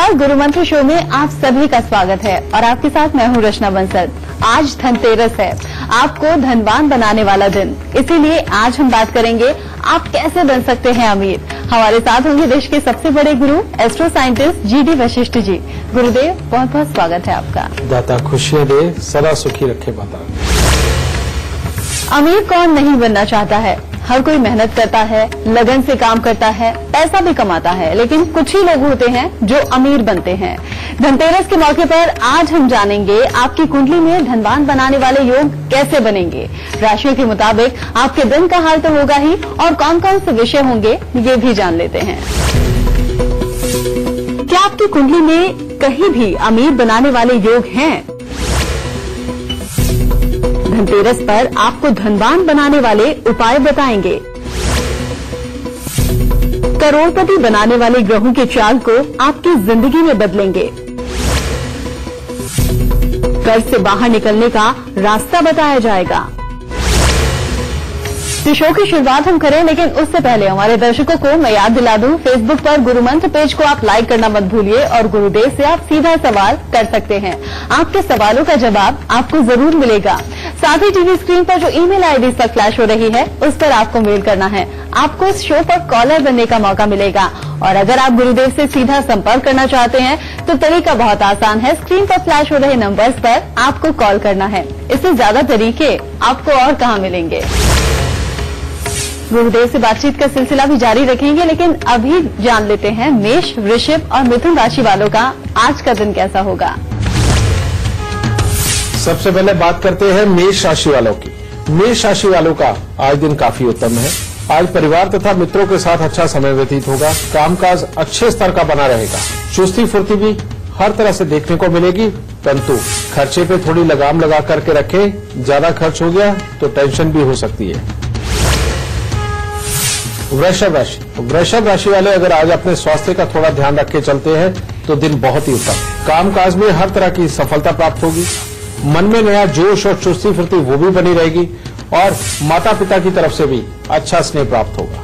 नमस्कार, गुरु मंत्र शो में आप सभी का स्वागत है और आपके साथ मैं हूं रचना बंसल। आज धनतेरस है, आपको धनवान बनाने वाला दिन, इसीलिए आज हम बात करेंगे आप कैसे बन सकते हैं अमीर। हमारे साथ होंगे देश के सबसे बड़े गुरु astro scientist GD Vashishtha ji. गुरुदेव, बहुत बहुत स्वागत है आपका। दाता खुशियां दे, सदा सुखी रखे माता। अमीर कौन नहीं बनना चाहता है। हर कोई मेहनत करता है, लगन से काम करता है, पैसा भी कमाता है, लेकिन कुछ ही लोग होते हैं जो अमीर बनते हैं। धनतेरस के मौके पर आज हम जानेंगे आपकी कुंडली में धनवान बनाने वाले योग कैसे बनेंगे। राशियों के मुताबिक आपके दिन का हाल तो होगा ही, और कौन कौन से विषय होंगे ये भी जान लेते हैं। क्या आपकी कुंडली में कहीं भी अमीर बनाने वाले योग हैं? धनतेरस पर आपको धनवान बनाने वाले उपाय बताएंगे। करोड़पति बनाने वाले ग्रहों के चाल को आपकी जिंदगी में बदलेंगे। कर्ज से बाहर निकलने का रास्ता बताया जाएगा। तो शो की शुरुआत हम करें, लेकिन उससे पहले हमारे दर्शकों को मैं याद दिला दूं, फेसबुक पर गुरु मंत्र पेज को आप लाइक करना मत भूलिए और गुरुदेव से आप सीधा सवाल कर सकते हैं। आपके सवालों का जवाब आपको जरूर मिलेगा। साथ ही टीवी स्क्रीन पर जो ईमेल आईडी पर फ्लैश हो रही है, उस पर आपको मेल करना है। आपको इस शो पर कॉलर बनने का मौका मिलेगा। और अगर आप गुरुदेव से सीधा संपर्क करना चाहते हैं तो तरीका बहुत आसान है। स्क्रीन पर फ्लैश हो रहे नंबर्स पर आपको कॉल करना है। इससे ज्यादा तरीके आपको और कहां मिलेंगे। गुरुदेव से बातचीत का सिलसिला भी जारी रखेंगे, लेकिन अभी जान लेते हैं मेष, वृषभ और मिथुन राशि वालों का आज का दिन कैसा होगा। सबसे पहले बात करते हैं मेष राशि वालों की। मेष राशि वालों का आज दिन काफी उत्तम है। आज परिवार तथा मित्रों के साथ अच्छा समय व्यतीत होगा। कामकाज अच्छे स्तर का बना रहेगा। चुस्ती फुर्ती भी हर तरह से देखने को मिलेगी, परंतु खर्चे पे थोड़ी लगाम लगा करके रखें। ज्यादा खर्च हो गया तो टेंशन भी हो सकती है। वृषभ राशि वाले अगर आज अपने स्वास्थ्य का थोड़ा ध्यान रख के चलते हैं तो दिन बहुत ही उत्तम। कामकाज में हर तरह की सफलता प्राप्त होगी। मन में नया जोश और चुस्ती फुर्ती वो भी बनी रहेगी और माता पिता की तरफ से भी अच्छा स्नेह प्राप्त होगा।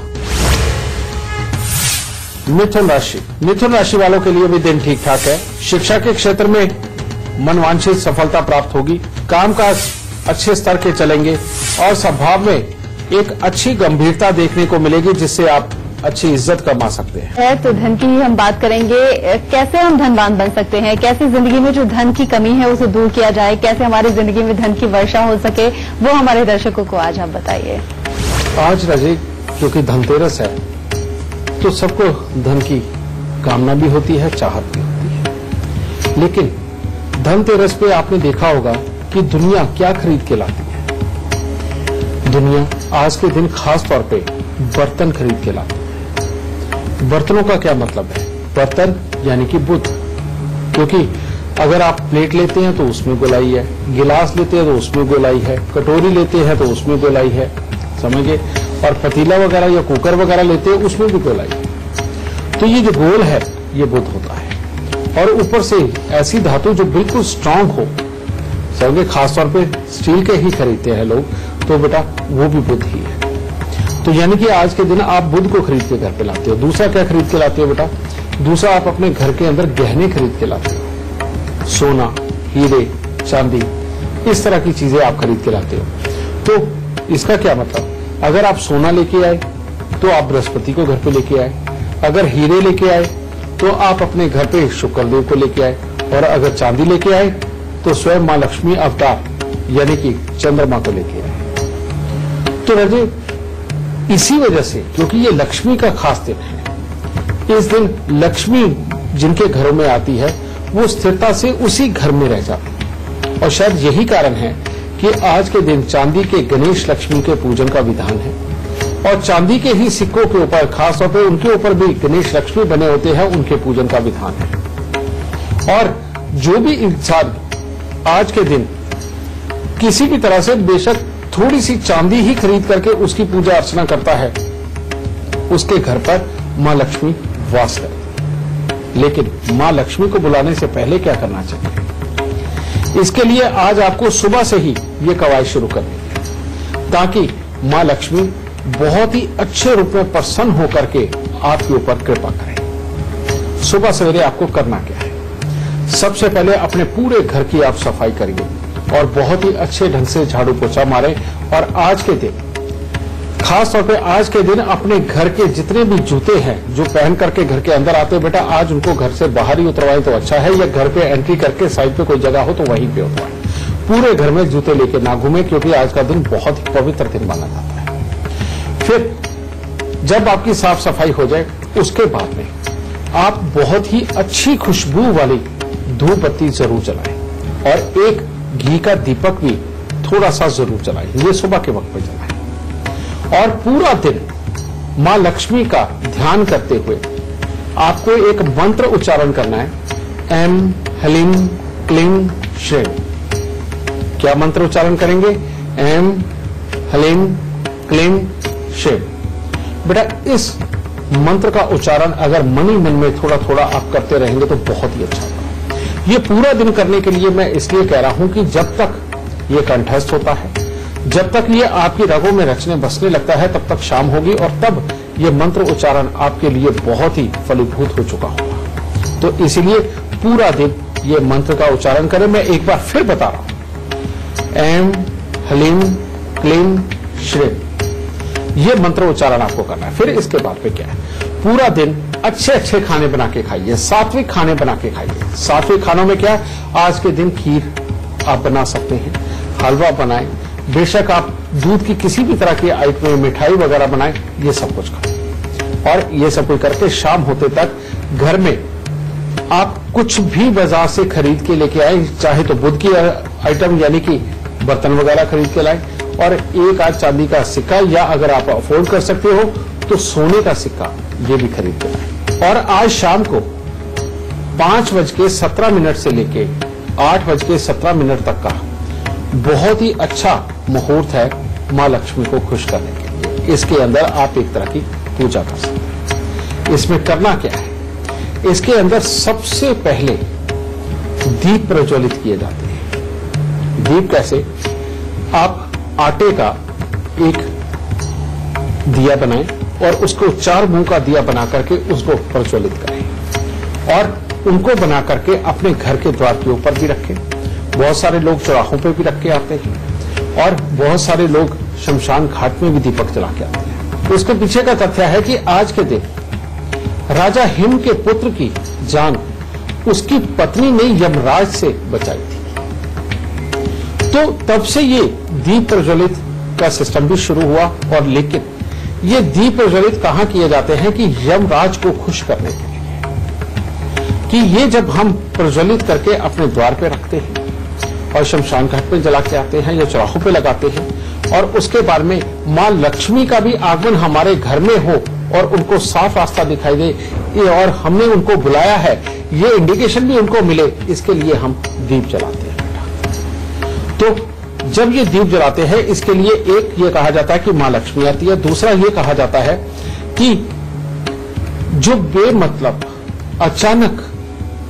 मिथुन राशि वालों के लिए भी दिन ठीक ठाक है। शिक्षा के क्षेत्र में मनवांछित सफलता प्राप्त होगी। कामकाज अच्छे स्तर के चलेंगे और स्वभाव में एक अच्छी गंभीरता देखने को मिलेगी, जिससे आप अच्छी इज्जत कमा सकते हैं। तो धन की हम बात करेंगे। कैसे हम धनवान बन सकते हैं, कैसे जिंदगी में जो धन की कमी है उसे दूर किया जाए, कैसे हमारी जिंदगी में धन की वर्षा हो सके, वो हमारे दर्शकों को आज आप बताइए। आज रजे, क्योंकि धनतेरस है तो सबको धन की कामना भी होती है, चाहत भी होती है। लेकिन धनतेरस पे आपने देखा होगा कि दुनिया क्या खरीद के लाती है। दुनिया आज के दिन खास तौर पे बर्तन खरीद के लाती है। बर्तनों का क्या मतलब है? बर्तन यानी कि बुद्ध, क्योंकि अगर आप प्लेट लेते हैं तो उसमें गोलाई है, गिलास लेते हैं तो उसमें गोलाई है, कटोरी लेते हैं तो उसमें गोलाई है, समझिए, और पतीला वगैरह या कुकर वगैरह लेते हैं उसमें भी गोलाई है। तो ये जो गोल है ये बुद्ध होता है। और ऊपर से ऐसी धातु जो बिल्कुल स्ट्रांग हो, समझे, खासतौर पे स्टील के ही खरीदते हैं लोग, तो बेटा वो भी बुद्ध ही है। तो यानी कि आज के दिन आप बुद्ध को खरीद के घर पे लाते हो। दूसरा क्या खरीद के लाते हो बेटा? दूसरा आप अपने घर के अंदर गहने खरीद के लाते हो। सोना, हीरे, चांदी, इस तरह की चीजें आप खरीद के लाते हो। तो इसका क्या मतलब? अगर आप सोना लेके आए तो आप बृहस्पति को घर पे लेके आए, अगर हीरे लेके आए तो आप अपने घर पे शुक्रदेव को लेके आए, और अगर चांदी लेके आए तो स्वयं मां लक्ष्मी अवतार यानी कि चंद्रमा को लेके आए। तो रजे, इसी वजह से, क्योंकि ये लक्ष्मी का खास दिन है, इस दिन लक्ष्मी जिनके घरों में आती है वो स्थिरता से उसी घर में रह जाती है। और शायद यही कारण है कि आज के दिन चांदी के गणेश लक्ष्मी के पूजन का विधान है। और चांदी के ही सिक्कों के ऊपर, खासतौर पर उनके ऊपर भी गणेश लक्ष्मी बने होते हैं, उनके पूजन का विधान है। और जो भी इंसान आज के दिन किसी भी तरह से बेशक थोड़ी सी चांदी ही खरीद करके उसकी पूजा अर्चना करता है, उसके घर पर मां लक्ष्मी वास करती। लेकिन मां लक्ष्मी को बुलाने से पहले क्या करना चाहिए? इसके लिए आज आपको सुबह से ही ये कवायद शुरू करनी है, ताकि मां लक्ष्मी बहुत ही अच्छे रूप में प्रसन्न होकर के आपके ऊपर कृपा करें। सुबह सवेरे आपको करना क्या है? सबसे पहले अपने पूरे घर की आप सफाई करिए और बहुत ही अच्छे ढंग से झाड़ू पोछा मारें। और आज के दिन, खास तौर पे आज के दिन, अपने घर के जितने भी जूते हैं जो पहन करके घर के अंदर आते हैं, बेटा आज उनको घर से बाहर ही उतरवाएं तो अच्छा है, या घर पे एंट्री करके साइड पे कोई जगह हो तो वहीं पे उतरवाएं। पूरे घर में जूते लेके ना घूमें, क्योंकि आज का दिन बहुत ही पवित्र दिन माना जाता है। फिर जब आपकी साफ सफाई हो जाए, उसके बाद में आप बहुत ही अच्छी खुशबू वाली धूप बत्ती जरूर जलाएं और एक घी का दीपक भी थोड़ा सा जरूर जलाएं। ये सुबह के वक्त पे जलाएं और पूरा दिन मां लक्ष्मी का ध्यान करते हुए आपको एक मंत्र उच्चारण करना है, एम हलीम क्लीम श्रीम। क्या मंत्र उच्चारण करेंगे? एम हलीम क्लीम श्रीम। बेटा इस मंत्र का उच्चारण अगर मन ही मन में थोड़ा थोड़ा आप करते रहेंगे तो बहुत ही अच्छा होगा। ये पूरा दिन करने के लिए मैं इसलिए कह रहा हूं कि जब तक ये कंठस्थ होता है, जब तक ये आपकी रगों में रचने बसने लगता है, तब तक शाम होगी और तब ये मंत्र उच्चारण आपके लिए बहुत ही फलीभूत हो चुका होगा। तो इसीलिए पूरा दिन ये मंत्र का उच्चारण करें। मैं एक बार फिर बता रहा हूं, एम हलीम क्लीम श्रीम। ये मंत्र उच्चारण आपको करना है। फिर इसके बाद पे क्या है, पूरा दिन अच्छे अच्छे खाने बना के खाइए, सात्विक खाने बना के खाइए। सात्विक खानों में क्या है, आज के दिन खीर आप बना सकते हैं, हलवा बनाएं, बेशक आप दूध की किसी भी तरह की आइटम में मिठाई वगैरह बनाएं, ये सब कुछ करें। और ये सब कुछ करके शाम होते तक घर में आप कुछ भी बाजार से खरीद के लेके आए, चाहे तो बुध की आइटम यानी कि बर्तन वगैरह खरीद के लाए, और एक आध चांदी का सिक्का, या अगर आप अफोर्ड कर सकते हो तो सोने का सिक्का, ये भी खरीद के लाए। और आज शाम को 5:17 से लेके 8:17 तक का बहुत ही अच्छा मुहूर्त है मां लक्ष्मी को खुश करने के लिए। इसके अंदर आप एक तरह की पूजा कर सकते हैं। इसमें करना क्या है, इसके अंदर सबसे पहले दीप प्रज्वलित किए जाते हैं। दीप कैसे? आप आटे का एक दिया बनाएं और उसको 4 मुंह का दिया बना करके उसको प्रज्वलित करें और उनको बना करके अपने घर के द्वार के ऊपर भी रखें। बहुत सारे लोग चौराहों पे भी रख के आते हैं और बहुत सारे लोग शमशान घाट में भी दीपक जला के आते हैं। उसके पीछे का तथ्य है कि आज के दिन राजा हिम के पुत्र की जान उसकी पत्नी ने यमराज से बचाई थी। तो तब से ये दीप प्रज्वलित का सिस्टम भी शुरू हुआ। और लेकिन ये दीप प्रज्वलित कहां किए जाते हैं? कि यमराज को खुश करने के लिए, कि ये जब हम प्रज्वलित करके अपने द्वार पे रखते हैं और शमशान घाट पे जला के आते हैं या चौराहों पे लगाते हैं, और उसके बाद में मां लक्ष्मी का भी आगमन हमारे घर में हो और उनको साफ रास्ता दिखाई दे और हमने उनको बुलाया है, ये इंडिकेशन भी उनको मिले, इसके लिए हम दीप जलाते हैं। तो जब ये दीप जलाते हैं, इसके लिए एक ये कहा जाता है कि मां लक्ष्मी आती है, दूसरा ये कहा जाता है कि जो बेमतलब अचानक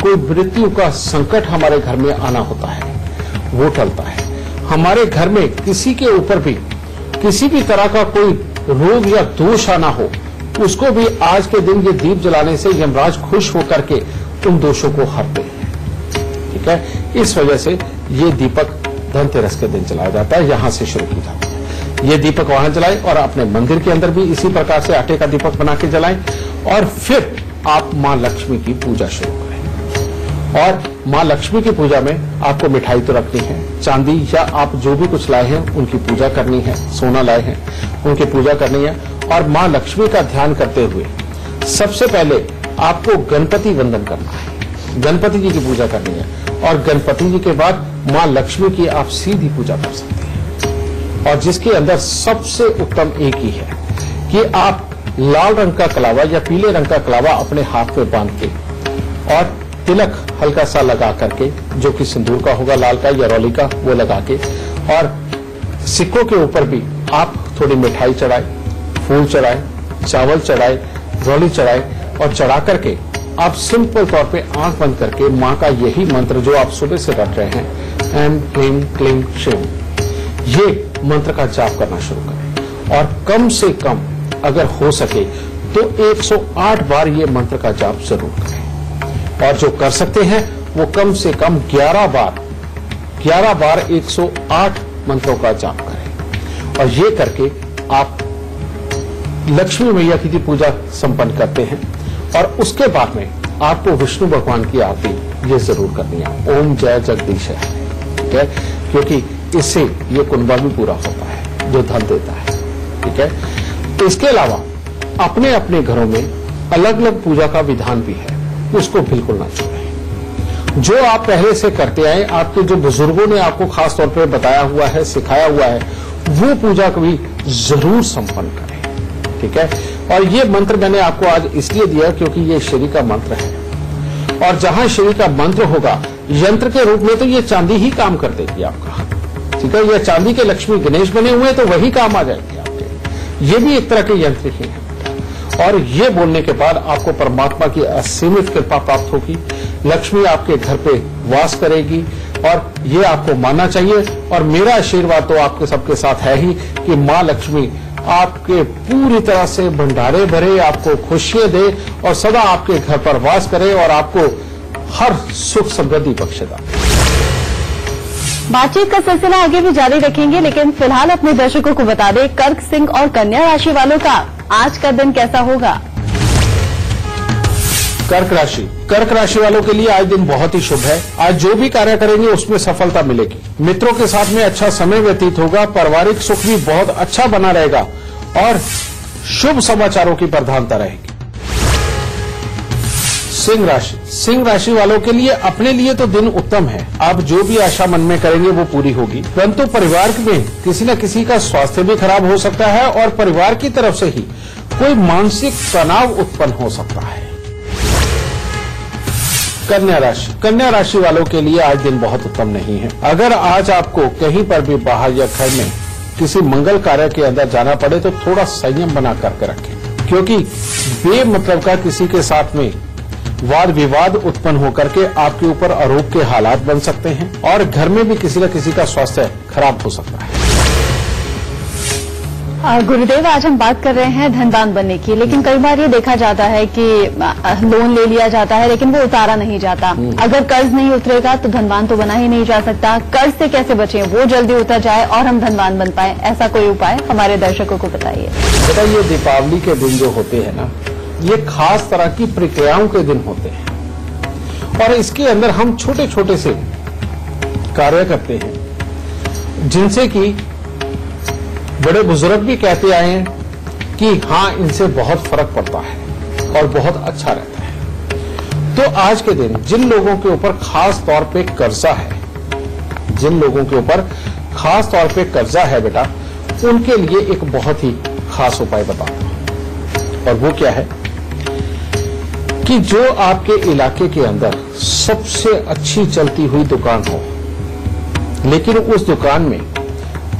कोई मृत्यु का संकट हमारे घर में आना होता है वो टलता है। हमारे घर में किसी के ऊपर भी किसी भी तरह का कोई रोग या दोष आना हो, उसको भी आज के दिन ये दीप जलाने से यमराज खुश होकर के उन दोषों को हरते हैं। ठीक है, इस वजह से ये दीपक धनतेरस के दिन जलाया जाता है, यहां से शुरू की जाती है। ये दीपक वहां जलाएं और अपने मंदिर के अंदर भी इसी प्रकार से आटे का दीपक बना के जलाएं और फिर आप मां लक्ष्मी की पूजा शुरू करें। और मां लक्ष्मी की पूजा में आपको मिठाई तो रखनी है, चांदी या आप जो भी कुछ लाए हैं उनकी पूजा करनी है, सोना लाए हैं उनकी पूजा करनी है। और मां लक्ष्मी का ध्यान करते हुए सबसे पहले आपको गणपति वंदन करना है, गणपति जी की पूजा करनी है। और गणपति जी के बाद मां लक्ष्मी की आप सीधी पूजा कर सकते हैं। और जिसके अंदर सबसे उत्तम एक ही है कि आप लाल रंग का कलावा या पीले रंग का कलावा अपने हाथ में बांध के और तिलक हल्का सा लगा करके, जो कि सिंदूर का होगा, लाल का या रौली का, वो लगा के, और सिक्कों के ऊपर भी आप थोड़ी मिठाई चढ़ाए, फूल चढ़ाए, चावल चढ़ाए, रौली चढ़ाए और चढ़ा करके आप सिंपल तौर पे आंख बंद करके मां का यही मंत्र जो आप सुबह से रट रहे हैं, एम क्लीम क्लीम श्रीम, ये मंत्र का जाप करना शुरू करें। और कम से कम अगर हो सके तो 108 बार ये मंत्र का जाप जरूर करें। और जो कर सकते हैं वो कम से कम 11 बार 108 मंत्रों का जाप करें। और ये करके आप लक्ष्मी मैया की पूजा संपन्न करते हैं। और उसके बाद में आपको विष्णु भगवान की आरती ये जरूर करनी है। ओम जय जगदीश है, ठीक है, क्योंकि इससे ये कुंभा भी पूरा होता है जो धन देता है, ठीक है। इसके अलावा अपने अपने घरों में अलग अलग पूजा का विधान भी है, उसको बिल्कुल ना छोड़ें। जो आप पहले से करते आए, आपके जो बुजुर्गों ने आपको खास तौर पर बताया हुआ है, सिखाया हुआ है, वो पूजा कभी जरूर संपन्न करें, ठीक है। और ये मंत्र मैंने आपको आज इसलिए दिया क्योंकि ये श्री का मंत्र है। और जहां श्री का मंत्र होगा यंत्र के रूप में, तो ये चांदी ही काम कर देगी आपका, ठीक है। ये चांदी के लक्ष्मी गणेश बने हुए तो वही काम आ जाएंगे आपके। ये भी एक तरह के यंत्र ही है। और ये बोलने के बाद आपको परमात्मा की असीमित कृपा प्राप्त होगी, लक्ष्मी आपके घर पे वास करेगी। और ये आपको मानना चाहिए। और मेरा आशीर्वाद तो आपके सबके साथ है ही कि मां लक्ष्मी आपके पूरी तरह से भंडारे भरे, आपको खुशियां दे और सदा आपके घर पर वास करे और आपको हर सुख समृद्धि बख्शेगा। बातचीत का सिलसिला आगे भी जारी रखेंगे, लेकिन फिलहाल अपने दर्शकों को बता दें कर्क, सिंह और कन्या राशि वालों का आज का दिन कैसा होगा। कर्क राशि वालों के लिए आज दिन बहुत ही शुभ है। आज जो भी कार्य करेंगे उसमें सफलता मिलेगी। मित्रों के साथ में अच्छा समय व्यतीत होगा। पारिवारिक सुख भी बहुत अच्छा बना रहेगा और शुभ समाचारों की प्रधानता रहेगी। सिंह राशि वालों के लिए अपने लिए तो दिन उत्तम है। आप जो भी आशा मन में करेंगे वो पूरी होगी, परंतु परिवार में किसी न किसी का स्वास्थ्य भी खराब हो सकता है और परिवार की तरफ से ही कोई मानसिक तनाव उत्पन्न हो सकता है। कन्या राशि वालों के लिए आज दिन बहुत उत्तम नहीं है। अगर आज आपको कहीं पर भी बाहर या घर में किसी मंगल कार्य के अंदर जाना पड़े तो थोड़ा संयम बना करके रखें, क्योंकि बेमतलब का किसी के साथ में वाद विवाद उत्पन्न होकर के आपके ऊपर आरोप के हालात बन सकते हैं और घर में भी किसी न किसी का स्वास्थ्य खराब हो सकता है। गुरुदेव, आज हम बात कर रहे हैं धनवान बनने की, लेकिन कई बार ये देखा जाता है कि लोन ले लिया जाता है लेकिन वो उतारा नहीं जाता। अगर कर्ज नहीं उतरेगा तो धनवान तो बना ही नहीं जा सकता। कर्ज से कैसे बचें, वो जल्दी उतर जाए और हम धनवान बन पाए, ऐसा कोई उपाय हमारे दर्शकों को बताइए। बेटा, ये दीपावली के दिन जो होते हैं ना, ये खास तरह की प्रक्रियाओं के दिन होते हैं और इसके अंदर हम छोटे छोटे से कार्य करते हैं जिनसे कि बड़े बुजुर्ग भी कहते आए हैं कि हाँ, इनसे बहुत फर्क पड़ता है और बहुत अच्छा रहता है। तो आज के दिन जिन लोगों के ऊपर खास तौर पे कर्जा है, बेटा, उनके लिए एक बहुत ही खास उपाय बताता हूं। और वो क्या है कि जो आपके इलाके के अंदर सबसे अच्छी चलती हुई दुकान हो, लेकिन उस दुकान में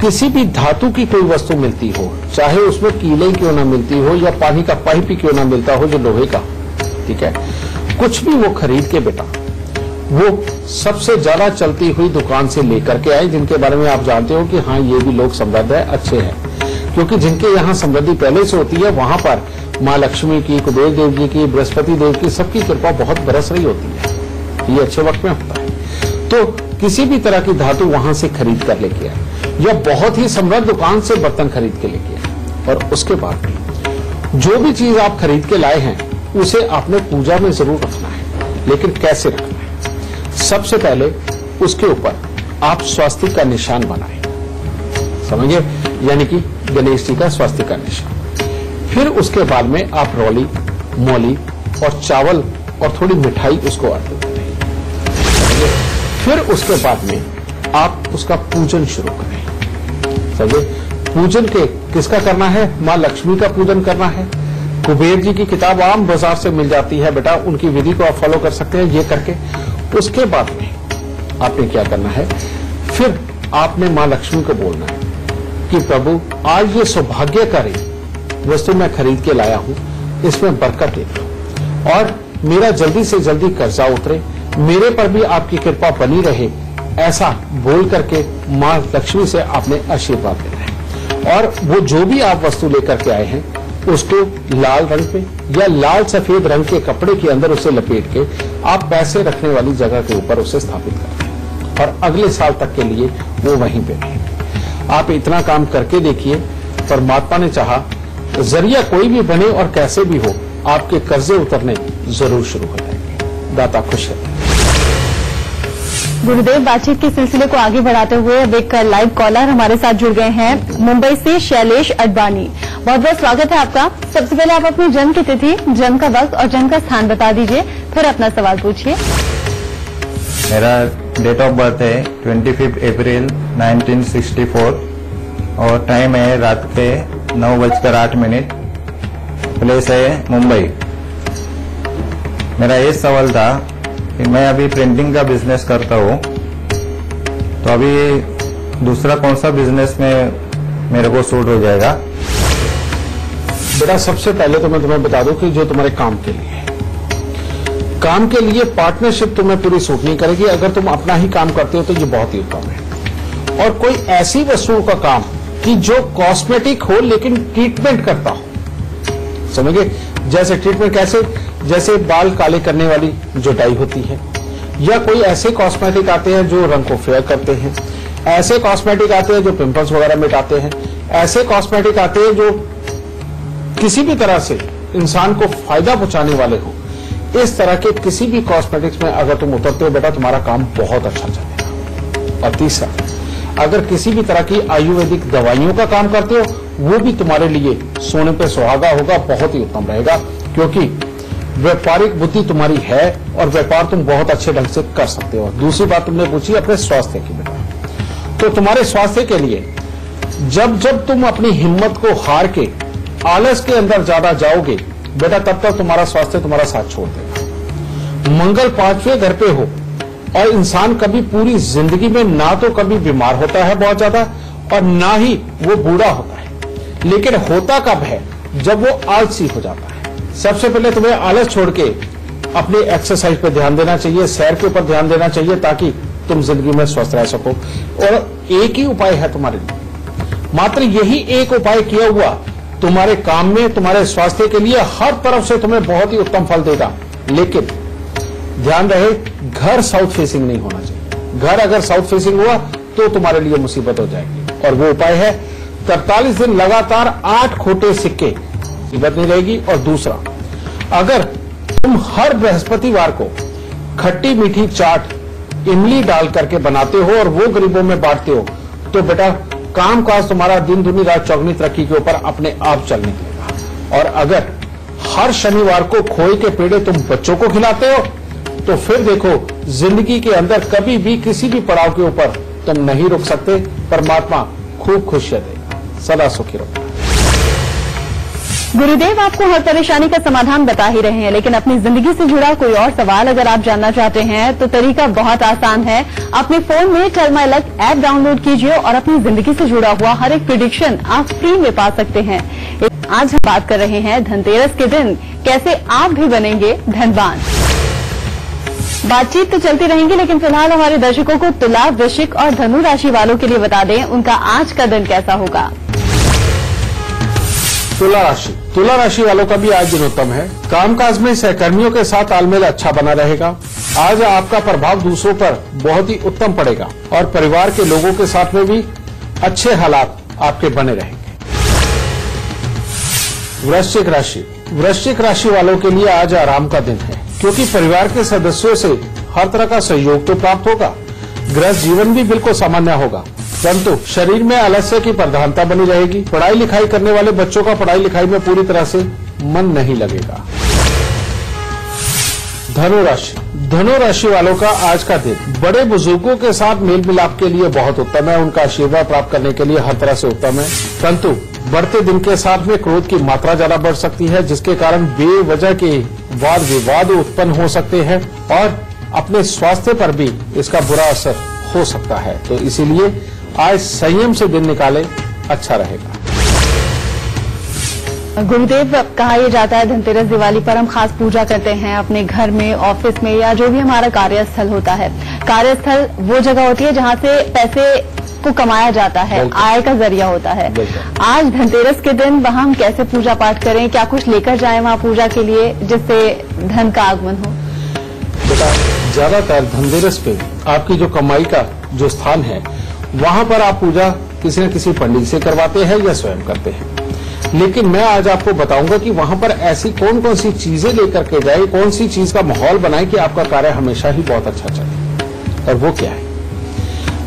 किसी भी धातु की कोई वस्तु मिलती हो, चाहे उसमें कीले क्यों ना मिलती हो या पानी का पाइप ही क्यों ना मिलता हो जो लोहे का, ठीक है, कुछ भी वो खरीद के बेटा वो सबसे ज्यादा चलती हुई दुकान से लेकर के आए, जिनके बारे में आप जानते हो कि हाँ, ये भी लोग समृद्ध है, अच्छे हैं। क्योंकि जिनके यहाँ समृद्धि पहले से होती है वहां पर माँ लक्ष्मी की, कुबेर देव जी की, बृहस्पति देव की, सबकी कृपा बहुत बरस रही होती है। ये अच्छे वक्त में होता है। तो किसी भी तरह की धातु वहां से खरीद कर लेके आए या बहुत ही समृद्ध दुकान से बर्तन खरीद के लेके आए। और उसके बाद जो भी चीज आप खरीद के लाए हैं उसे आपने पूजा में जरूर रखना है। लेकिन कैसे रखना है? सबसे पहले उसके ऊपर आप स्वास्तिक का निशान बनाएं, समझिए, यानी कि गणेश जी का स्वास्तिक का निशान। फिर उसके बाद में आप रोली, मौली और चावल और थोड़ी मिठाई उसको अर्पित करें। फिर उसके बाद में आप उसका पूजन शुरू करें। समझे? पूजन के किसका करना है? मां लक्ष्मी का पूजन करना है। कुबेर जी की किताब आम बाजार से मिल जाती है बेटा, उनकी विधि को आप फॉलो कर सकते हैं ये करके। उसके बाद में आपने क्या करना है? फिर आपने मां लक्ष्मी को बोलना है कि प्रभु, आज ये सौभाग्यकारी वस्तु मैं खरीद के लाया हूं, इसमें बरकत दे दो और मेरा जल्दी से जल्दी कर्जा उतरे, मेरे पर भी आपकी कृपा बनी रहे, ऐसा बोल करके मां लक्ष्मी से आपने आशीर्वाद देना है। और वो जो भी आप वस्तु लेकर के आए हैं उसको लाल रंग पे या लाल सफेद रंग के कपड़े के अंदर उसे लपेट के आप पैसे रखने वाली जगह के ऊपर उसे स्थापित करें और अगले साल तक के लिए वो वहीं पे रहे। आप इतना काम करके देखिए, परमात्मा ने चाहा जरिया कोई भी बने और कैसे भी हो, आपके कर्जे उतरने जरूर शुरू हो जाएंगे। दाता खुश है। गुरुदेव, बातचीत के सिलसिले को आगे बढ़ाते हुए अब एक लाइव कॉलर हमारे साथ जुड़ गए हैं मुंबई से, शैलेश अडवाणी। बहुत बहुत स्वागत है आपका। सबसे पहले आप अपनी जन्म की तिथि, जन्म का वक्त और जन्म का स्थान बता दीजिए, फिर अपना सवाल पूछिए। मेरा डेट ऑफ बर्थ है 25 अप्रैल 1964 और टाइम है रात के 9:08। प्लेस है मुंबई। मेरा ये सवाल था कि मैं अभी प्रिंटिंग का बिजनेस करता हूँ, तो अभी दूसरा कौन सा बिजनेस में मेरे को सूट हो जाएगा? बेटा, सबसे पहले तो मैं तुम्हें बता दूं कि जो तुम्हारे काम के लिए है, काम के लिए पार्टनरशिप तुम्हें पूरी सूट नहीं करेगी। अगर तुम अपना ही काम करते हो तो ये बहुत ही उत्तम है। और कोई ऐसी वस्तुओं का काम कि जो कॉस्मेटिक हो लेकिन ट्रीटमेंट करता हो, समझे? जैसे ट्रीटमेंट कैसे? जैसे बाल काले करने वाली जो डाई होती है, या कोई ऐसे कॉस्मेटिक आते हैं जो रंग को फेयर करते हैं, ऐसे कॉस्मेटिक आते हैं जो पिंपल्स वगैरह मिटाते हैं, ऐसे कॉस्मेटिक आते हैं जो किसी भी तरह से इंसान को फायदा पहुंचाने वाले हो। इस तरह के किसी भी कॉस्मेटिक्स में अगर तुम उतरते हो बेटा, तुम्हारा काम बहुत अच्छा चलेगा। और तीसरा, अगर किसी भी तरह की आयुर्वेदिक दवाइयों का काम करते हो, वो भी तुम्हारे लिए सोने पे सुहागा होगा, बहुत ही उत्तम रहेगा, क्योंकि व्यापारिक बुद्धि तुम्हारी है और व्यापार तुम बहुत अच्छे ढंग से कर सकते हो। दूसरी बात तुमने पूछी अपने स्वास्थ्य की बेटा, तो तुम्हारे स्वास्थ्य के लिए जब जब तुम अपनी हिम्मत को हार के आलस के अंदर ज्यादा जाओगे बेटा, तब तक तुम्हारा स्वास्थ्य तुम्हारा साथ छोड़ देगा। मंगल 5वें घर पे हो और इंसान कभी पूरी जिंदगी में ना तो कभी बीमार होता है बहुत ज्यादा और ना ही वो बूढ़ा होता है, लेकिन होता कब है? जब वो आलसी हो जाता है। सबसे पहले तुम्हें आलस छोड़ के अपनी एक्सरसाइज पे ध्यान देना चाहिए, सैर के ऊपर ध्यान देना चाहिए, ताकि तुम जिंदगी में स्वस्थ रह सको। और एक ही उपाय है तुम्हारे लिए, मात्र यही एक उपाय किया हुआ तुम्हारे काम में, तुम्हारे स्वास्थ्य के लिए हर तरफ से तुम्हें बहुत ही उत्तम फल देगा। लेकिन ध्यान रहे, घर साउथ फेसिंग नहीं होना चाहिए। घर अगर साउथ फेसिंग हुआ तो तुम्हारे लिए मुसीबत हो जाएगी। और वो उपाय है 43 दिन लगातार 8 खोटे सिक्के, मुसीबत नहीं रहेगी। और दूसरा, अगर तुम हर बृहस्पतिवार को खट्टी मीठी चाट इमली डाल करके बनाते हो और वो गरीबों में बांटते हो, तो बेटा काम काज तुम्हारा दिन दुनी रात चौगनी तरक्की के ऊपर अपने आप चलने लगेगा। और अगर हर शनिवार को खोए के पेड़े तुम बच्चों को खिलाते हो, तो फिर देखो जिंदगी के अंदर कभी भी किसी भी पड़ाव के ऊपर तुम नहीं रुक सकते। परमात्मा खूब खुशियां देगा, सदा सुखी रहो। गुरुदेव, आपको हर परेशानी का समाधान बता ही रहे हैं, लेकिन अपनी जिंदगी से जुड़ा कोई और सवाल अगर आप जानना चाहते हैं तो तरीका बहुत आसान है। अपने फोन में Tell My Luck app download कीजिए और अपनी जिंदगी से जुड़ा हुआ हर एक प्रेडिक्शन आप फ्री में पा सकते हैं। आज हम बात कर रहे हैं धनतेरस के दिन कैसे आप भी बनेंगे धनवान। बातचीत तो चलती रहेंगी, लेकिन फिलहाल हमारे दर्शकों को तुला, वृश्चिक और धनु राशि वालों के लिए बता दें उनका आज का दिन कैसा होगा। तुला राशि वालों का भी आज दिन उत्तम है। कामकाज में सहकर्मियों के साथ तालमेल अच्छा बना रहेगा। आज आपका प्रभाव दूसरों पर बहुत ही उत्तम पड़ेगा और परिवार के लोगों के साथ में भी अच्छे हालात आपके बने रहेंगे। वृश्चिक राशि वालों के लिए आज आराम का दिन है, क्योंकि परिवार के सदस्यों से हर तरह का सहयोग तो प्राप्त होगा। गृहस्थ जीवन भी बिल्कुल सामान्य होगा, परंतु शरीर में आलस्य की प्रधानता बनी रहेगी। पढ़ाई लिखाई करने वाले बच्चों का पढ़ाई लिखाई में पूरी तरह से मन नहीं लगेगा। धनु राशि वालों का आज का दिन बड़े बुजुर्गों के साथ मेल मिलाप के लिए बहुत उत्तम है। उनका आशीर्वाद प्राप्त करने के लिए हर तरह से उत्तम है, परंतु बढ़ते दिन के साथ में क्रोध की मात्रा ज्यादा बढ़ सकती है, जिसके कारण बेवजह के वाद विवाद उत्पन्न हो सकते हैं और अपने स्वास्थ्य पर भी इसका बुरा असर हो सकता है। तो इसीलिए आज संयम से दिन निकाले, अच्छा रहेगा। गुरुदेव, कहा यह जाता है धनतेरस दिवाली पर हम खास पूजा करते हैं अपने घर में, ऑफिस में या जो भी हमारा कार्यस्थल होता है। कार्यस्थल वो जगह होती है जहां से पैसे को कमाया जाता है, आय का जरिया होता है। आज धनतेरस के दिन वहां हम कैसे पूजा पाठ करें, क्या कुछ लेकर जाएं वहां पूजा के लिए जिससे धन का आगमन हो? बेटा, ज्यादातर धनतेरस पे आपकी जो कमाई का जो स्थान है वहां पर आप पूजा किसी न किसी पंडित से करवाते हैं या स्वयं करते हैं। लेकिन मैं आज आपको बताऊंगा कि वहां पर ऐसी कौन कौन सी चीजें लेकर के जाए, कौन सी चीज का माहौल बनाए कि आपका कार्य हमेशा ही बहुत अच्छा चले। और वो क्या है?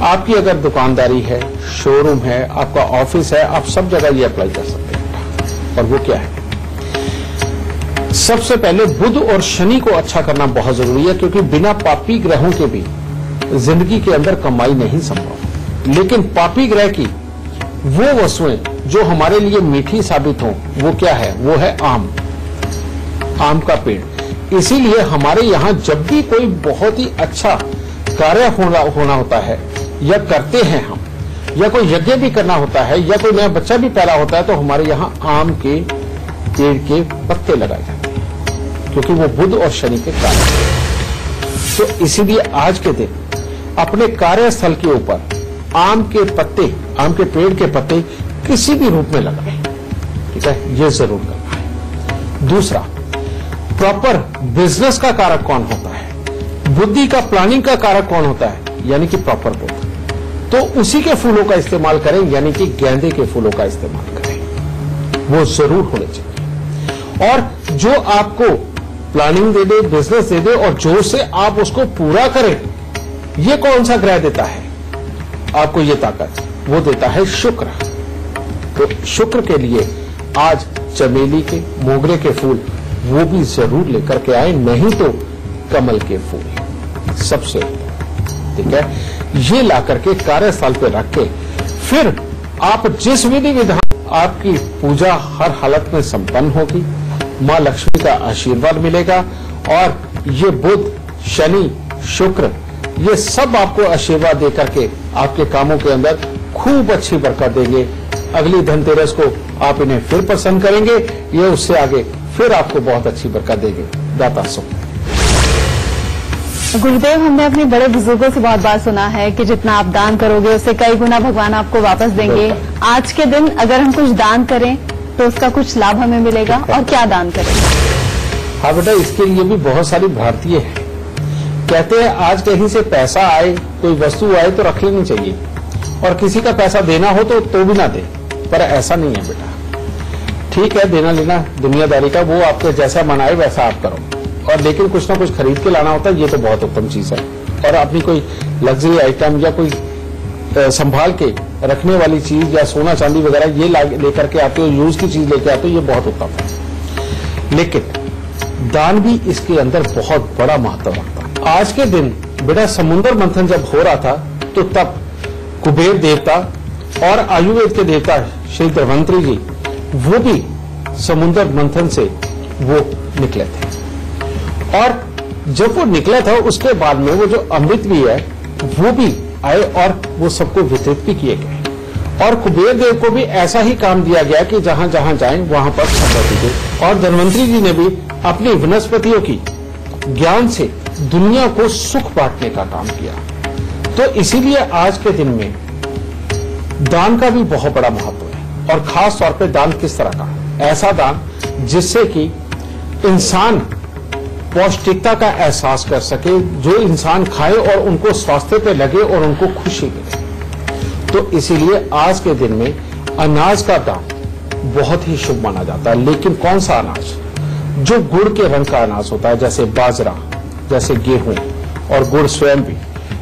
आपकी अगर दुकानदारी है, शोरूम है, आपका ऑफिस है, आप सब जगह ये अप्लाई कर सकते हैं। और वो क्या है? सबसे पहले बुध और शनि को अच्छा करना बहुत जरूरी है, क्योंकि बिना पापी ग्रहों के भी जिंदगी के अंदर कमाई नहीं संभव। लेकिन पापी ग्रह की वो वस्तुएं जो हमारे लिए मीठी साबित हो, वो क्या है? वो है आम का पेड़। इसीलिए हमारे यहाँ जब भी कोई बहुत ही अच्छा कार्य होना होता है या करते हैं हम, या कोई यज्ञ भी करना होता है, या कोई नया बच्चा भी पैदा होता है, तो हमारे यहाँ आम के पेड़ के पत्ते लगाए जाते हैं, क्योंकि वो बुध और शनि के कारण है। तो इसीलिए आज के दिन अपने कार्यस्थल के ऊपर आम के पेड़ के पत्ते किसी भी रूप में लगाएं। ठीक है, ये जरूर करना है। दूसरा, प्रॉपर बिजनेस का कारक कौन होता है? बुद्धि का, प्लानिंग का कारक कौन होता है? यानी कि प्रॉपर बुद्ध। तो उसी के फूलों का इस्तेमाल करें, यानी कि गेंदे के फूलों का इस्तेमाल करें, वो जरूर होने चाहिए। और जो आपको प्लानिंग दे दे, बिजनेस दे दे और जोर से आप उसको पूरा करें, ये कौन सा ग्रह देता है आपको ये ताकत? वो देता है शुक्र। तो शुक्र के लिए आज चमेली के, मोगरे के फूल वो भी जरूर लेकर के आए, नहीं तो कमल के फूल सबसे, ठीक है, ये ला करके कार्यस्थल पे रख के फिर आप जिस विधि विधान आपकी पूजा हर हालत में संपन्न होगी, मां लक्ष्मी का आशीर्वाद मिलेगा और ये बुध, शनि, शुक्र ये सब आपको आशीर्वाद दे करके आपके कामों के अंदर खूब अच्छी बरकत देंगे। अगली धनतेरस को आप इन्हें फिर प्रसन्न करेंगे, ये उससे आगे फिर आपको बहुत अच्छी बरकत देंगे। दाता सुख। गुरुदेव, हमने अपने बड़े बुजुर्गों से बहुत बार सुना है कि जितना आप दान करोगे उससे कई गुना भगवान आपको वापस देंगे। आज के दिन अगर हम कुछ दान करें तो उसका कुछ लाभ हमें मिलेगा, और क्या दान करें? हाँ बेटा, इसके लिए भी बहुत सारी भारतीय है। कहते हैं आज कहीं से पैसा आए, कोई वस्तु आए तो रख लेनी चाहिए, और किसी का पैसा देना हो तो भी ना दे। पर ऐसा नहीं है बेटा। ठीक है, देना लेना दुनियादारी का, वो आपको जैसा मनाए वैसा आप करो, और लेकिन कुछ ना कुछ खरीद के लाना होता है, ये तो बहुत उत्तम चीज है। और अपनी कोई लग्जरी आइटम या कोई संभाल के रखने वाली चीज या सोना चांदी वगैरह ये लेकर के आते हो, यूज की चीज लेके आते हो, ये बहुत उत्तम है। लेकिन दान भी इसके अंदर बहुत बड़ा महत्व रखता है। आज के दिन बेटा समुद्र मंथन जब हो रहा था, तो तब कुबेर देवता और आयुर्वेद के देवता श्री धन्वंतरी जी वो भी समुद्र मंथन से वो निकले थे। और जब वो निकला था उसके बाद में वो जो अमृत भी है वो भी आए और वो सबको वितरित भी किए गए। और कुबेर देव को भी ऐसा ही काम दिया गया कि जहां जहां जाएं वहां पर समृद्धि दे। और धन्वंतरी जी ने भी अपनी वनस्पतियों की ज्ञान से दुनिया को सुख बांटने का काम किया। तो इसीलिए आज के दिन में दान का भी बहुत बड़ा महत्व है, और खास तौर पे दान किस तरह का? ऐसा दान जिससे कि इंसान पौष्टिकता का एहसास कर सके, जो इंसान खाए और उनको स्वास्थ्य पे लगे और उनको खुशी मिले। तो इसीलिए आज के दिन में अनाज का दान बहुत ही शुभ माना जाता है। लेकिन कौन सा अनाज? जो गुड़ के रंग का अनाज होता है, जैसे बाजरा, जैसे गेहूं और गुड़ स्वयं भी।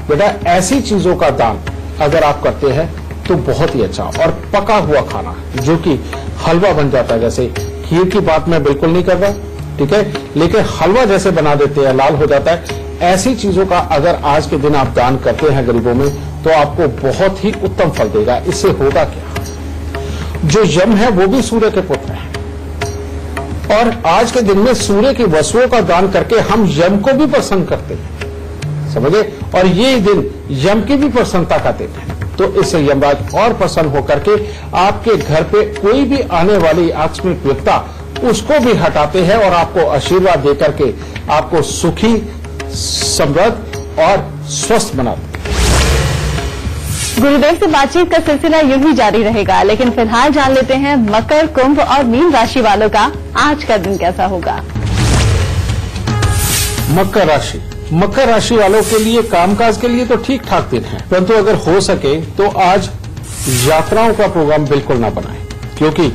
बेटा ऐसी चीजों का दान अगर आप करते हैं तो बहुत ही अच्छा। और पका हुआ खाना जो कि हलवा बन जाता है, जैसे खीर की बात मैं बिल्कुल नहीं कर रहा, ठीक है, लेकिन हलवा जैसे बना देते हैं, लाल हो जाता है, ऐसी चीजों का अगर आज के दिन आप दान करते हैं गरीबों में, तो आपको बहुत ही उत्तम फल देगा। इससे होगा क्या? जो यम है वो भी सूर्य के पुत्र है, और आज के दिन में सूर्य की वस्तुओं का दान करके हम यम को भी प्रसन्न करते हैं, समझे। और ये दिन यम की भी प्रसन्नता का दिन है, तो इससे यमराज और प्रसन्न होकर के आपके घर पे कोई भी आने वाली आकस्मिक विपदा उसको भी हटाते हैं और आपको आशीर्वाद देकर के आपको सुखी, समृद्ध और स्वस्थ बनाते हैं। गुरुदेव से बातचीत का सिलसिला यूं ही जारी रहेगा, लेकिन फिलहाल जान लेते हैं मकर, कुंभ और मीन राशि वालों का आज का दिन कैसा होगा। मकर राशि वालों के लिए कामकाज के लिए तो ठीक ठाक दिन है, परंतु अगर हो सके तो आज यात्राओं का प्रोग्राम बिल्कुल ना बनाएं, क्योंकि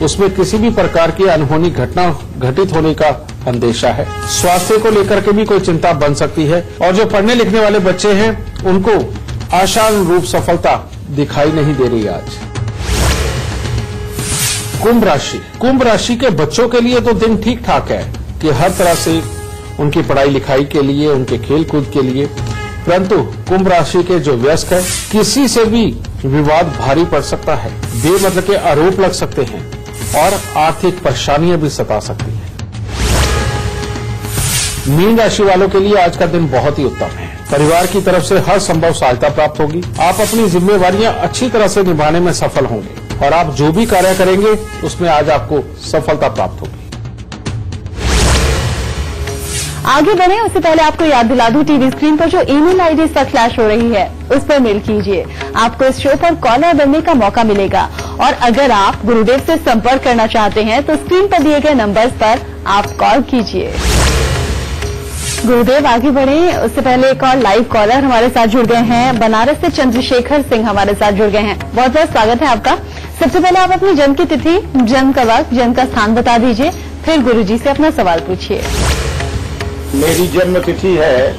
उसमें किसी भी प्रकार की अनहोनी घटना घटित होने का अंदेशा है। स्वास्थ्य को लेकर के भी कोई चिंता बन सकती है और जो पढ़ने लिखने वाले बच्चे हैं उनको आशानुरूप सफलता दिखाई नहीं दे रही आज। कुंभ राशि के बच्चों के लिए तो दिन ठीक ठाक है कि हर तरह से उनकी पढ़ाई लिखाई के लिए, उनके खेल कूद के लिए, परंतु कुंभ राशि के जो वयस्क है किसी से भी विवाद भारी पड़ सकता है, बेमतलब के आरोप लग सकते हैं और आर्थिक परेशानियां भी सता सकती हैं। मीन राशि वालों के लिए आज का दिन बहुत ही उत्तम है। परिवार की तरफ से हर संभव सहायता प्राप्त होगी। आप अपनी जिम्मेवारियां अच्छी तरह से निभाने में सफल होंगे और आप जो भी कार्य करेंगे उसमें आज आपको सफलता प्राप्त होगी। आगे बढ़े उससे पहले आपको याद दिला दूं, टीवी स्क्रीन पर जो ईमेल आईडी इस वक्त फ्लैश हो रही है उस पर मेल कीजिए। आपको इस शो पर कॉलर बनने का मौका मिलेगा और अगर आप गुरुदेव से संपर्क करना चाहते हैं तो स्क्रीन पर दिए गए नंबर्स पर आप कॉल कीजिए। गुरुदेव आगे बढ़े उससे पहले एक और लाइव कॉलर हमारे साथ जुड़ गए हैं। बनारस से चंद्रशेखर सिंह हमारे साथ जुड़ गए हैं। बहुत बहुत स्वागत है आपका। सबसे पहले आप अपनी जन्म की तिथि, जन्म का वक्त, जन्म का स्थान बता दीजिए, फिर गुरुजी से अपना सवाल पूछिए। मेरी जन्म तिथि है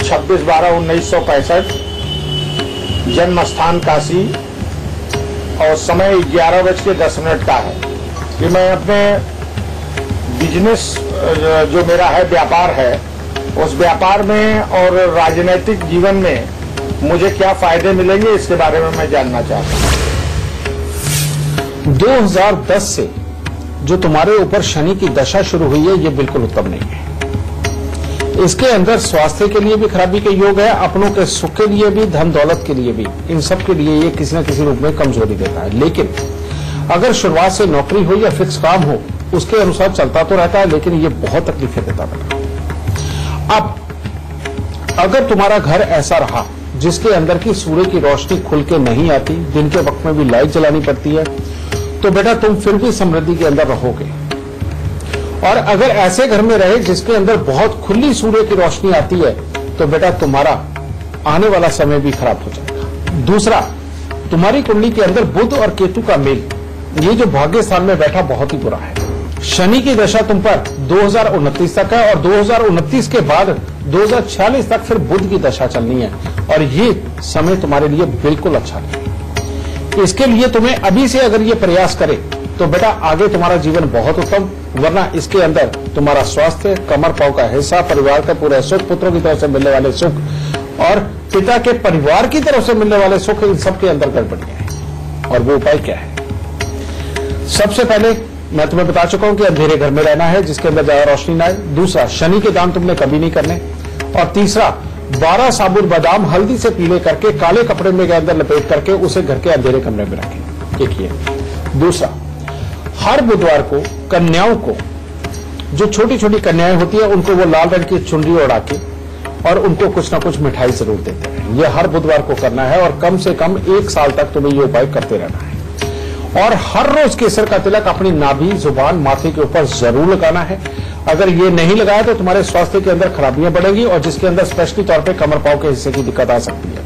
26/12/1965, जन्म स्थान काशी और समय 11:10 का है। कि मैं अपने बिजनेस जो मेरा है, व्यापार है, उस व्यापार में और राजनीतिक जीवन में मुझे क्या फायदे मिलेंगे इसके बारे में मैं जानना चाहता हूं। 2010 से जो तुम्हारे ऊपर शनि की दशा शुरू हुई है ये बिल्कुल उत्तम नहीं है। इसके अंदर स्वास्थ्य के लिए भी खराबी के योग है, अपनों के सुख के लिए भी, धन दौलत के लिए भी, इन सब के लिए ये किसी न किसी रूप में कमजोरी देता है। लेकिन अगर शुरुआत से नौकरी हो या फिक्स काम हो उसके अनुसार चलता तो रहता है, लेकिन ये बहुत तकलीफें देता है। अब अगर तुम्हारा घर ऐसा रहा जिसके अंदर की सूर्य की रोशनी खुल के नहीं आती, दिन के वक्त में भी लाइट जलानी पड़ती है, तो बेटा तुम फिर भी समृद्धि के अंदर रहोगे। और अगर ऐसे घर में रहे जिसके अंदर बहुत खुली सूर्य की रोशनी आती है तो बेटा तुम्हारा आने वाला समय भी खराब हो जाएगा। दूसरा, तुम्हारी कुंडली के अंदर बुध और केतु का मेल, ये जो भाग्य स्थान में बैठा बहुत ही बुरा है। शनि की दशा तुम पर 2029 तक है और 2029 के बाद 2046 तक फिर बुध की दशा चलनी है और ये समय तुम्हारे लिए बिल्कुल अच्छा नहीं। इसके लिए तुम्हें अभी से अगर ये प्रयास करे तो बेटा आगे तुम्हारा जीवन बहुत उत्तम, वरना इसके अंदर तुम्हारा स्वास्थ्य, कमर पांव का हिस्सा, परिवार का पूरा सुख, पुत्रों की तरफ से मिलने वाले सुख और पिता के परिवार की तरफ से मिलने वाले सुख, इन सबके अंदर गड़बड़ियां हैं। और वो उपाय क्या है? सबसे पहले मैं तुम्हें बता चुका हूं कि अंधेरे घर में रहना है जिसके अंदर ज्यादा रोशनी ना आए। दूसरा, शनि के दान तुमने कभी नहीं करने। और तीसरा, 12 साबुत बादाम हल्दी से पीले करके काले कपड़े में के अंदर लपेट करके उसे घर के अंधेरे कमरे में रखें। एक ये। दूसरा, हर बुधवार को कन्याओं को, जो छोटी छोटी कन्याएं होती है, उनको वो लाल रंग की चुनरी उड़ा के और उनको कुछ ना कुछ मिठाई जरूर देते हैं। यह हर बुधवार को करना है और कम से कम 1 साल तक तुम्हें ये उपाय करते रहना है। और हर रोज केसर का तिलक अपनी नाभि, जुबान, माथे के ऊपर जरूर लगाना है। अगर ये नहीं लगाया तो तुम्हारे स्वास्थ्य के अंदर खराबियां बढ़ेगी और जिसके अंदर स्पेशली तौर पे कमर पांव के हिस्से की दिक्कत आ सकती है।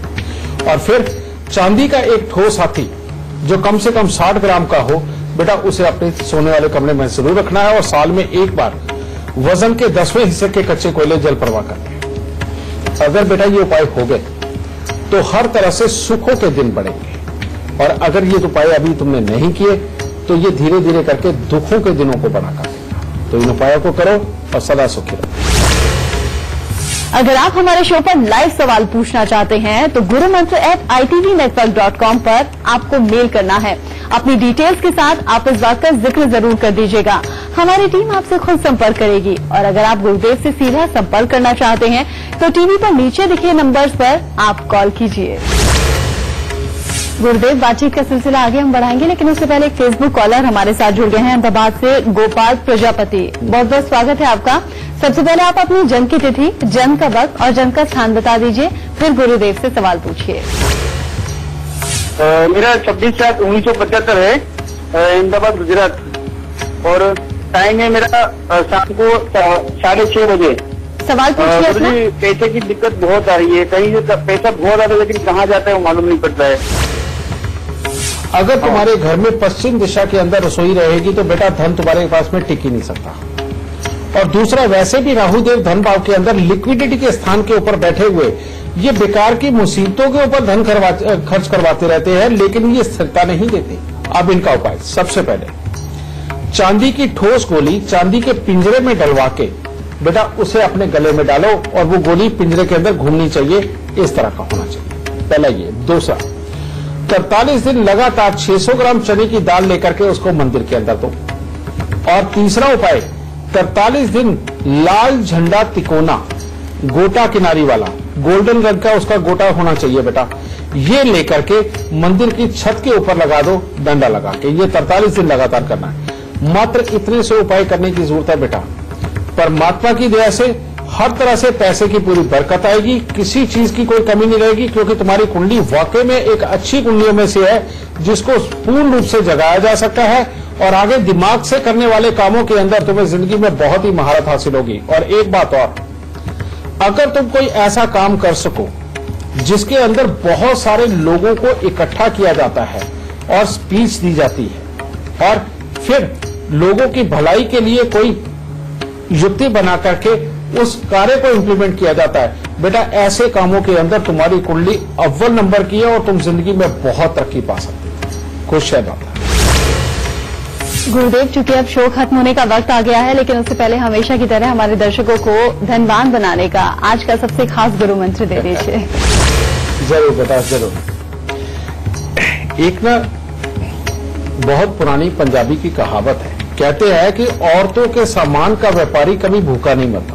और फिर चांदी का एक ठोस हाथी जो कम से कम 60 ग्राम का हो, बेटा उसे अपने सोने वाले कमरे में जरूर रखना है और साल में एक बार वजन के 10वें हिस्से के कच्चे कोयले जल प्रवाह करने हैं। अगर बेटा ये उपाय हो गए तो हर तरह से सुखों के दिन बढ़ेंगे। और अगर ये उपाय अभी तुमने नहीं किए तो ये धीरे धीरे करके दुखों के दिनों को बना कर देगा। तो इन उपायों को करो और सदा सुखी रहो। अगर आप हमारे शो पर लाइव सवाल पूछना चाहते हैं तो gurumantra@itvnetwork.com पर आपको मेल करना है। अपनी डिटेल्स के साथ आप इस बात का जिक्र जरूर कर दीजिएगा। हमारी टीम आपसे खुद संपर्क करेगी। और अगर आप गुरुदेव से सीधा संपर्क करना चाहते हैं तो टीवी पर नीचे दिखे नंबर्स पर आप कॉल कीजिए। गुरुदेव, बातचीत का सिलसिला आगे हम बढ़ाएंगे, लेकिन उससे पहले एक फेसबुक कॉलर हमारे साथ जुड़ गए हैं अहमदाबाद से, गोपाल प्रजापति। बहुत बहुत स्वागत है आपका। सबसे पहले आप अपनी जन्म की तिथि, जन्म का वक्त और जन्म का स्थान बता दीजिए, फिर गुरुदेव से सवाल पूछिए। मेरा 26/7/1975 है, अहमदाबाद गुजरात, और टाइम है मेरा शाम को 6:30 बजे। सवाल पूछिए अपना। पैसे की दिक्कत बहुत आ रही है, कहीं से पैसा बहुत आ रहा है लेकिन कहाँ जाता है वो मालूम नहीं पड़ता है। अगर तुम्हारे घर में पश्चिम दिशा के अंदर रसोई रहेगी तो बेटा धन तुम्हारे पास में टिक ही नहीं सकता। और दूसरा, वैसे भी राहुदेव धन भाव के अंदर लिक्विडिटी के स्थान के ऊपर बैठे हुए ये बेकार की मुसीबतों के ऊपर धन खर्च करवाते रहते हैं, लेकिन ये स्थिरता नहीं देते। अब इनका उपाय, सबसे पहले चांदी की ठोस गोली चांदी के पिंजरे में डलवा के बेटा उसे अपने गले में डालो और वो गोली पिंजरे के अंदर घूमनी चाहिए, इस तरह का होना चाहिए। पहला ये। दूसरा, 43 दिन लगातार 600 ग्राम चने की दाल लेकर के उसको मंदिर के अंदर दो। और तीसरा उपाय, 43 दिन लाल झंडा तिकोना गोटा किनारी वाला, गोल्डन रंग का उसका गोटा होना चाहिए बेटा, ये लेकर के मंदिर की छत के ऊपर लगा दो डंडा लगा के। ये 43 दिन लगातार करना है। मात्र इतने से उपाय करने की जरूरत है बेटा। परमात्मा की दया से हर तरह से पैसे की पूरी बरकत आएगी, किसी चीज की कोई कमी नहीं रहेगी, क्योंकि तुम्हारी कुंडली वाकई में एक अच्छी कुंडलियों में से है जिसको पूर्ण रूप से जगाया जा सकता है। और आगे दिमाग से करने वाले कामों के अंदर तुम्हें जिंदगी में बहुत ही महारत हासिल होगी। और एक बात और, अगर तुम कोई ऐसा काम कर सको जिसके अंदर बहुत सारे लोगों को इकट्ठा किया जाता है और स्पीच दी जाती है और फिर लोगों की भलाई के लिए कोई युक्ति बना करके उस कार्य को इम्प्लीमेंट किया जाता है, बेटा ऐसे कामों के अंदर तुम्हारी कुंडली अव्वल नंबर की है और तुम जिंदगी में बहुत तरक्की पा सकते हो। खुश है बात। गुरुदेव, चूंकि अब शो खत्म होने का वक्त आ गया है, लेकिन उससे पहले हमेशा की तरह हमारे दर्शकों को धनवान बनाने का आज का सबसे खास गुरु मंत्र दे दीजिए। जरूर बेटा, जरूर। एक ना बहुत पुरानी पंजाबी की कहावत है, कहते हैं कि औरतों के सामान का व्यापारी कभी भूखा नहीं मरता।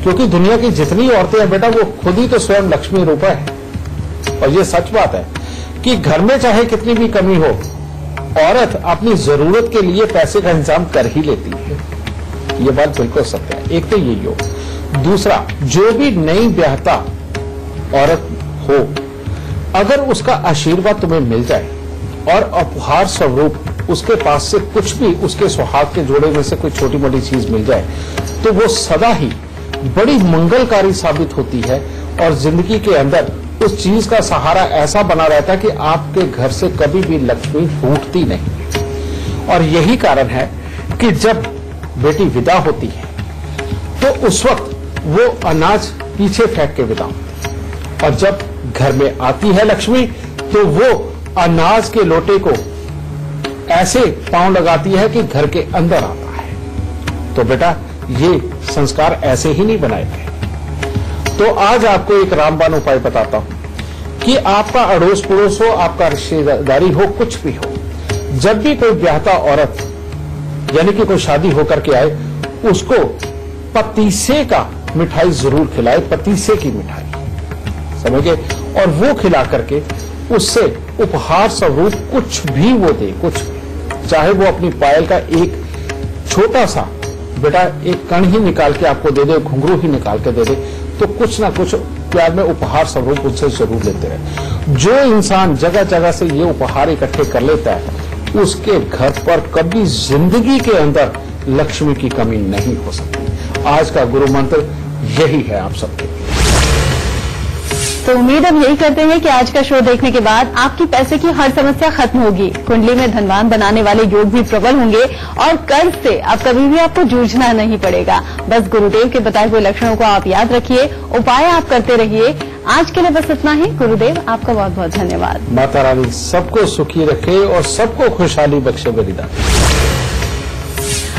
क्योंकि दुनिया की जितनी औरतें हैं बेटा वो खुद ही तो स्वयं लक्ष्मी रूपा है। और ये सच बात है कि घर में चाहे कितनी भी कमी हो, औरत अपनी जरूरत के लिए पैसे का इंतजाम कर ही लेती है। ये बात बिल्कुल सत्य है। एक तो यही हो। दूसरा, जो भी नई ब्याहता औरत हो, अगर उसका आशीर्वाद तुम्हें मिल जाए और उपहार स्वरूप उसके पास से कुछ भी उसके सुहाग के जोड़े में से कोई छोटी मोटी चीज मिल जाए, तो वो सदा ही बड़ी मंगलकारी साबित होती है और जिंदगी के अंदर उस चीज का सहारा ऐसा बना रहता है कि आपके घर से कभी भी लक्ष्मी फूटती नहीं। और यही कारण है कि जब बेटी विदा होती है तो उस वक्त वो अनाज पीछे फेंक के विदा होती है, और जब घर में आती है लक्ष्मी तो वो अनाज के लोटे को ऐसे पांव लगाती है कि घर के अंदर आता है। तो बेटा ये संस्कार ऐसे ही नहीं बनाए गए। तो आज आपको एक रामबाण उपाय बताता हूं कि आपका अड़ोस पड़ोस हो, आपका रिश्तेदारी हो, कुछ भी हो, जब भी कोई ब्याहता औरत यानी कि कोई शादी होकर के आए, उसको पतीसे का मिठाई जरूर खिलाए, पतीसे की मिठाई, समझ गए? और वो खिला करके उससे उपहार स्वरूप कुछ भी वो दे, कुछ चाहे वो अपनी पायल का एक छोटा सा बेटा एक कण ही निकाल के आपको दे दे, घुंघरू ही निकाल के दे दे, तो कुछ ना कुछ प्यार में उपहार स्वरूप उनसे जरूर लेते रहे। जो इंसान जगह जगह से ये उपहार इकट्ठे कर लेता है, उसके घर पर कभी जिंदगी के अंदर लक्ष्मी की कमी नहीं हो सकती। आज का गुरु मंत्र यही है आप सबके। तो उम्मीद हम यही करते हैं कि आज का शो देखने के बाद आपकी पैसे की हर समस्या खत्म होगी, कुंडली में धनवान बनाने वाले योग भी प्रबल होंगे और कर्ज से अब कभी भी आपको जूझना नहीं पड़ेगा। बस गुरुदेव के बताए हुए लक्षणों को आप याद रखिए, उपाय आप करते रहिए। आज के लिए बस इतना ही। गुरुदेव आपका बहुत बहुत धन्यवाद। माता रानी सबको सुखी रखे और सबको खुशहाली बख्शे बलिदान।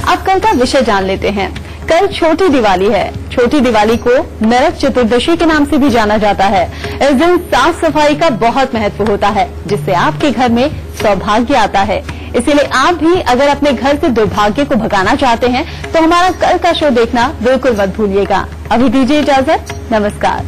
अब कल का विषय जान लेते हैं। कल छोटी दिवाली है। छोटी दिवाली को नरक चतुर्दशी के नाम से भी जाना जाता है। इस दिन साफ सफाई का बहुत महत्व होता है, जिससे आपके घर में सौभाग्य आता है। इसीलिए आप भी अगर अपने घर से दुर्भाग्य को भगाना चाहते हैं तो हमारा कल का शो देखना बिल्कुल मत भूलिएगा। अभी दीजिए इजाजत। नमस्कार।